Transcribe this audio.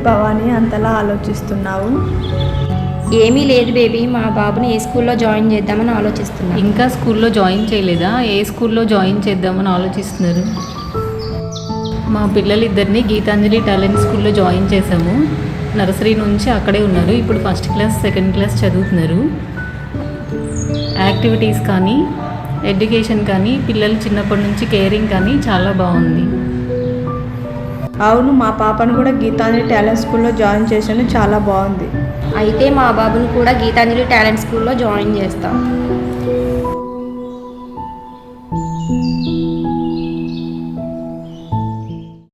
భవానీ అంతలా ఆలోచిస్తున్నావు? ఏమీ లేదు బేబీ, మా బాబుని ఏ స్కూల్లో జాయిన్ చేద్దామని ఆలోచిస్తున్నాను. ఇంకా స్కూల్లో జాయిన్ చేయలేదా? ఏ స్కూల్లో జాయిన్ చేద్దామని ఆలోచిస్తున్నారు? మా పిల్లలిద్దరిని గీతాంజలి టాలెంట్ స్కూల్లో జాయిన్ చేశాము. నర్సరీ నుంచి అక్కడే ఉన్నారు. ఇప్పుడు ఫస్ట్ క్లాస్ సెకండ్ క్లాస్ చదువుతున్నారు. యాక్టివిటీస్ కానీ ఎడ్యుకేషన్ కానీ పిల్లలు చిన్నప్పటి నుంచి కేరింగ్ కానీ చాలా బాగుంది. అవును, మా పాపను కూడా గీతాంజలి టాలెంట్ స్కూల్లో జాయిన్ చేశాను, చాలా బాగుంది. అయితే మా బాబుని కూడా గీతాంజలి టాలెంట్ స్కూల్లో జాయిన్ చేస్తాం.